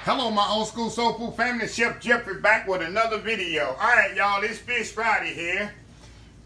Hello, my old school soul food family. Chef Jeffrey back with another video. Alright, y'all, it's Fish Friday here.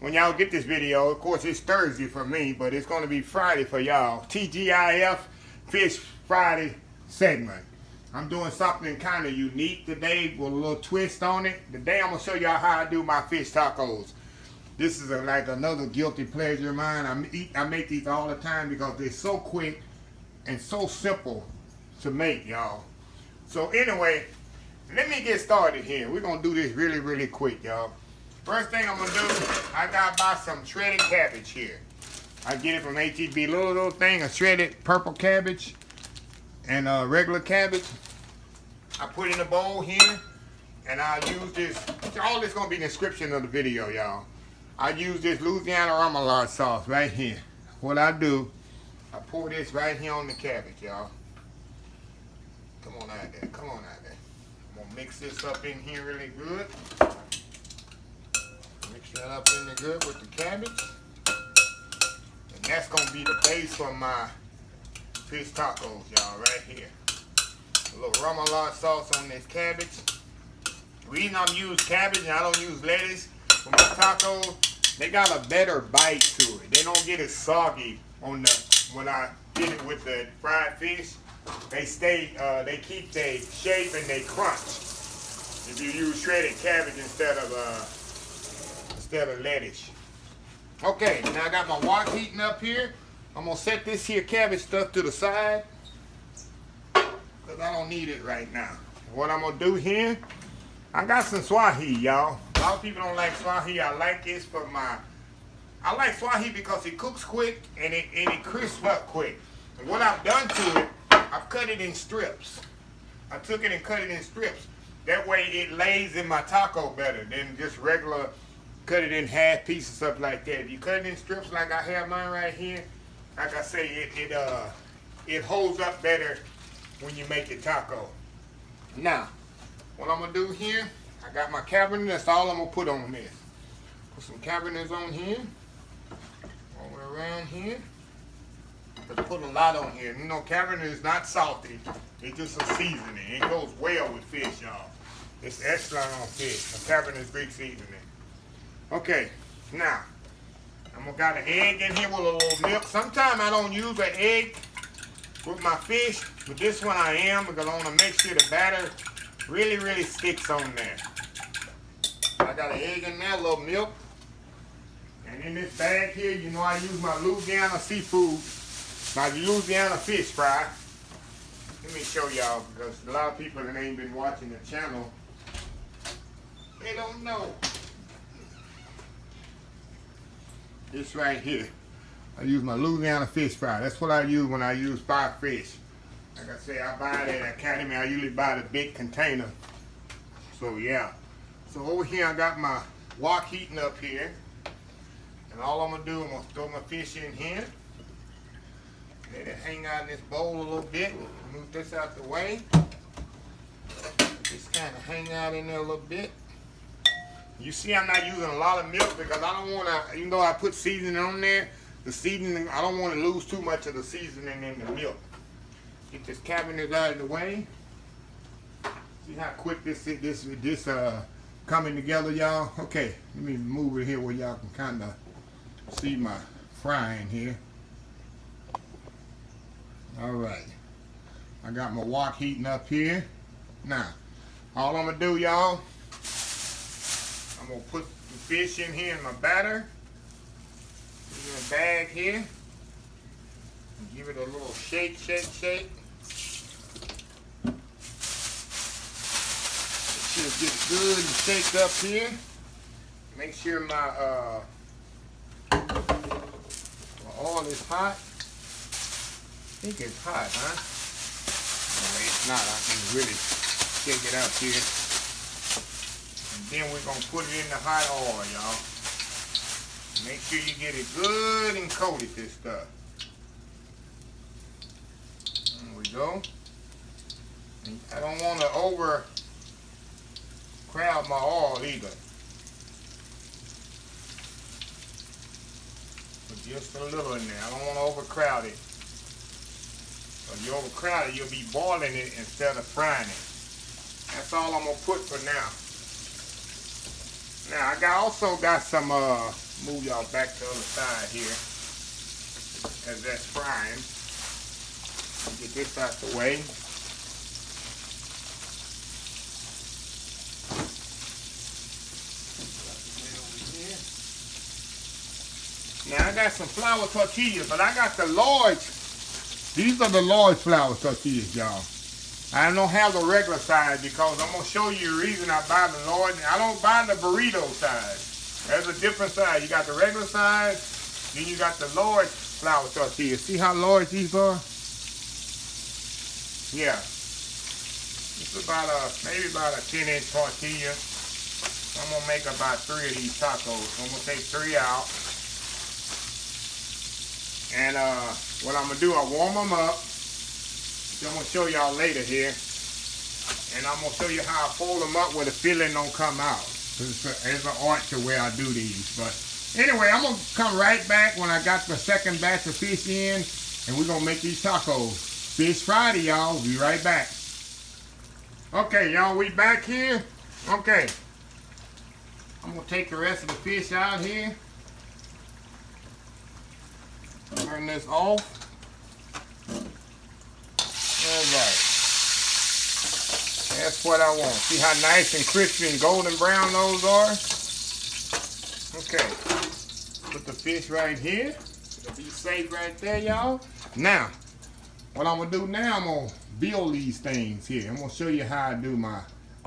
When y'all get this video, of course, it's Thursday for me, but it's going to be Friday for y'all. T.G.I.F. Fish Friday segment. I'm doing something kind of unique today with a little twist on it. Today, I'm going to show y'all how I do my fish tacos. This is like another guilty pleasure of mine. I make these all the time because they're so quick and so simple to make, y'all. So anyway, let me get started here. We're going to do this really, really quick, y'all. First thing I'm going to do, I got to buy some shredded cabbage here. I get it from H-E-B, little thing of shredded purple cabbage and regular cabbage. I put in a bowl here, and I'll use this. All this going to be in the description of the video, y'all. I use this Louisiana remoulade sauce right here. What I do, I pour this right here on the cabbage, y'all. Come on out there, come on out there. I'm gonna mix this up in here really good. Mix that up in there good with the cabbage. And that's gonna be the base for my fish tacos, y'all, right here. A little remoulade sauce on this cabbage. The reason I'm using cabbage and I don't use lettuce for my tacos, they got a better bite to it. They don't get as soggy on the when I did it with the fried fish. They keep their shape and they crunch. If you use shredded cabbage instead of lettuce. Okay, now I got my wok heating up here. I'm gonna set this here cabbage stuff to the side because I don't need it right now. What I'm gonna do here, I got some swahi, y'all. A lot of people don't like swahi. I like this for I like swahi because it cooks quick and it crisps up quick. And what I've done to it, I've cut it in strips. I took it and cut it in strips. That way it lays in my taco better than just regular cut it in half pieces, stuff like that. If you cut it in strips like I have mine right here, like I say, it holds up better when you make your taco. Now, what I'm gonna do here, I got my Cavender. That's all I'm gonna put on this. Put some Cavenders on here, all the way around here. Put a lot on here. You know, Cavender is not salty. It's just a seasoning. It goes well with fish, y'all. It's excellent on fish. A Cavender is Greek seasoning. Okay, now I'm gonna got an egg in here with a little milk. Sometimes I don't use an egg with my fish, but this one I am because I want to make sure the batter really, really sticks on there. I got an egg in there, a little milk, and in this bag here, you know, I use my Louisiana seafood. My Louisiana fish fry. Let me show y'all because a lot of people that ain't been watching the channel, they don't know. This right here. I use my Louisiana fish fry. That's what I use when I use fried fish. Like I say, I buy it at Academy. I usually buy the big container. So yeah. So over here I got my wok heating up here. And all I'm going to do, I'm going to throw my fish in here. Let it hang out in this bowl a little bit. Move this out the way. Just kind of hang out in there a little bit. You see I'm not using a lot of milk because I don't want to, even though I put seasoning on there, the seasoning, I don't want to lose too much of the seasoning in the milk. Get this cabinet out of the way. See how quick this coming together, y'all? Okay, let me move it here where y'all can kind of see my frying here. Alright, I got my wok heating up here. Now, all I'm going to do, y'all, I'm going to put the fish in here in my batter. Put it in a bag here. And give it a little shake, shake, shake. Make sure it gets good and shaked up here. Make sure my oil is hot. I think it's hot, huh? No, it's not. I can really shake it up here. And then we're going to put it in the hot oil, y'all. Make sure you get it good and coated, this stuff. There we go. And I don't want to over crowd my oil either. Put just a little in there. I don't want to overcrowd it. If you overcrowd it, you'll be boiling it instead of frying it. That's all I'm gonna put for now. Now I also got some move y'all back to the other side here as that's frying. Get this out the way. Now I got some flour tortillas, but I got the large. These are the large flour tortillas, y'all. I don't have the regular size because I'm gonna show you the reason I buy the large. I don't buy the burrito size. There's a different size. You got the regular size, then you got the large flour tortillas. See how large these are? Yeah. It's about maybe about a 10-inch tortilla. I'm gonna make about 3 of these tacos. I'm gonna take 3 out. And what I'm gonna do, I warm them up. So I'm gonna show y'all later here. And I'm gonna show you how I fold them up where the filling don't come out. There's an art to where I do these. But anyway, I'm gonna come right back when I got the second batch of fish in, and we're gonna make these tacos. Fish Friday, y'all. Be right back. Okay, y'all, we back here. Okay. I'm gonna take the rest of the fish out here. Turn this off. Alright. That's what I want. See how nice and crispy and golden brown those are? Okay. Put the fish right here. It'll be safe right there, y'all. Now, what I'm gonna do now, I'm gonna build these things here. I'm gonna show you how I do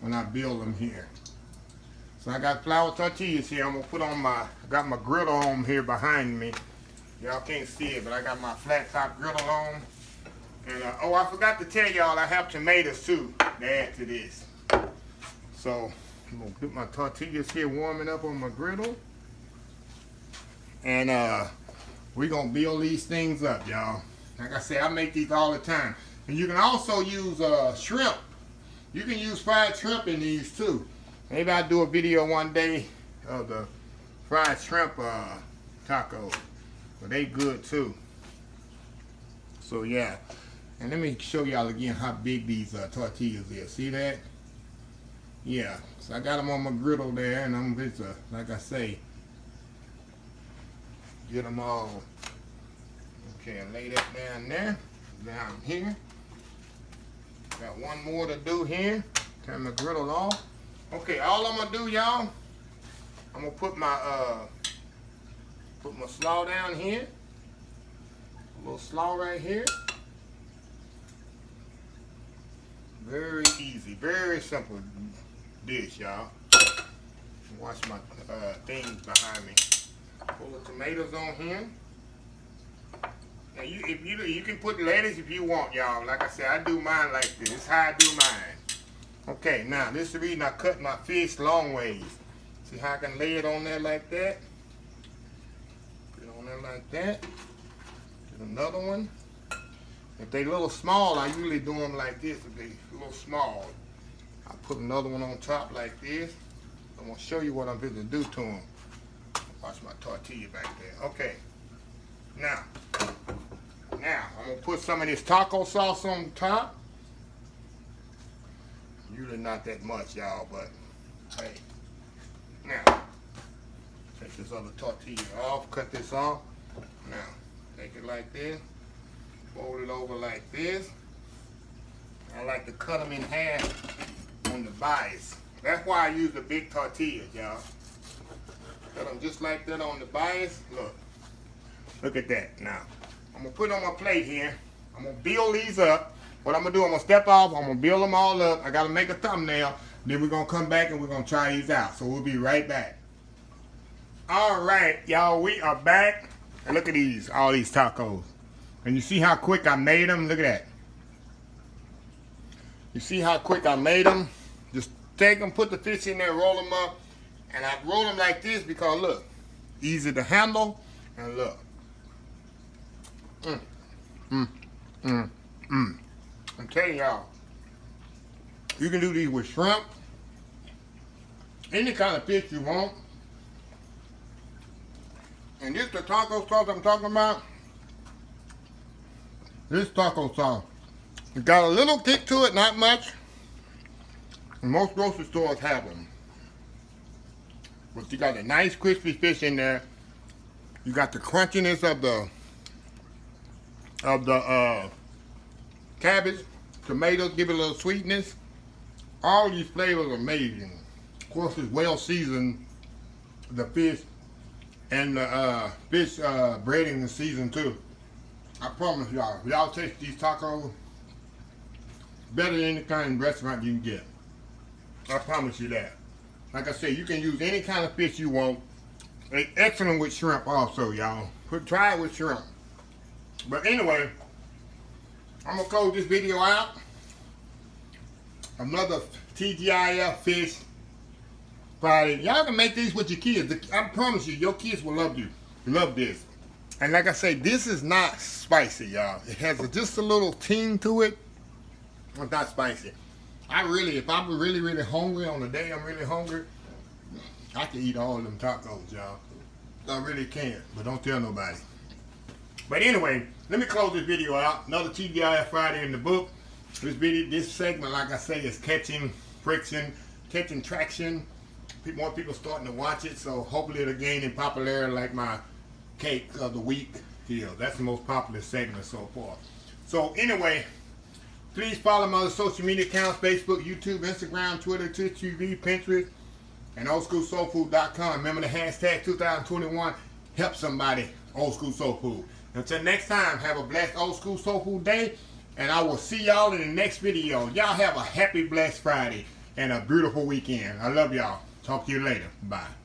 when I build them here. So I got flour tortillas here. I'm gonna put on I got my griddle on here behind me. Y'all can't see it, but I got my flat top griddle on. And oh, I forgot to tell y'all, I have tomatoes too to add to this. So I'm gonna put my tortillas here warming up on my griddle. And we're gonna build these things up, y'all. Like I said, I make these all the time. And you can also use shrimp. You can use fried shrimp in these too. Maybe I'll do a video one day of the fried shrimp tacos. But they good too. So yeah. And let me show y'all again how big these tortillas is. See that? Yeah. So I got them on my griddle there, and I'm just like I say, get them all. Okay, I lay that down there. Down here. Got one more to do here. Turn my griddle off. Okay, all I'm gonna do, y'all, I'm gonna put my slaw down here. A little slaw right here. Very easy, very simple dish, y'all. Watch my things behind me. Pull the tomatoes on here. Now you can put lettuce if you want, y'all. Like I said, I do mine like this. This is how I do mine. Okay, now this is the reason I cut my fish long ways. See how I can lay it on there like that? Put it on there like that. Get another one. If they a little small, I usually do them like this. If they a little small, I put another one on top like this. I'm gonna show you what I'm going to do to them. Watch my tortilla back there. Okay. Now I'm gonna put some of this taco sauce on top. Usually not that much, y'all, but hey. Now, take this other tortilla off, cut this off. Now, take it like this. Fold it over like this. I like to cut them in half on the bias. That's why I use the big tortillas, y'all. Cut them just like that on the bias. Look at that. Now, I'm going to put it on my plate here. I'm going to build these up. What I'm going to do, I'm going to step off. I'm going to build them all up. I got to make a thumbnail. Then we're going to come back and we're going to try these out. So we'll be right back. All right, y'all. We are back. And look at these. All these tacos. And you see how quick I made them? Look at that. You see how quick I made them? Just take them, put the fish in there, roll them up. And I roll them like this because, look, easy to handle. And look. I'm telling y'all, you can do these with shrimp, any kind of fish you want. And this the taco sauce I'm talking about. This taco sauce, it got a little kick to it, not much. Most grocery stores have them. But you got a nice crispy fish in there. You got the crunchiness of the cabbage, tomatoes, give it a little sweetness. All these flavors are amazing. Of course, it's well seasoned. The fish and the fish breading is seasoned too. I promise y'all, if y'all taste these tacos, better than any kind of restaurant you can get. I promise you that. Like I said, you can use any kind of fish you want. It's excellent with shrimp also, y'all. Try it with shrimp. But anyway, I'm gonna close this video out. Another T.G.I.F fish Friday. Y'all can make these with your kids. I promise you, your kids will love you. Love this. And like I say, this is not spicy, y'all. It has just a little ting to it. It's not spicy. If I'm really hungry on the day I'm really hungry, I can eat all of them tacos, y'all. I really can, but don't tell nobody. But anyway, let me close this video out. Another T.G.I.F Friday in the book. This segment, like I say, is catching friction, catching traction. More people starting to watch it, so hopefully it'll gain in popularity like my cake of the week here. That's the most popular segment so far. So anyway, please follow my other social media accounts: Facebook, YouTube, Instagram, Twitter, Twitch TV, Pinterest, and oldschoolsoulfood.com. Remember the hashtag 2021, help somebody, Old School Soul Food. Until next time, have a blessed Old School Soul Food day, and I will see y'all in the next video. Y'all have a happy, blessed Friday and a beautiful weekend. I love y'all. Talk to you later. Bye.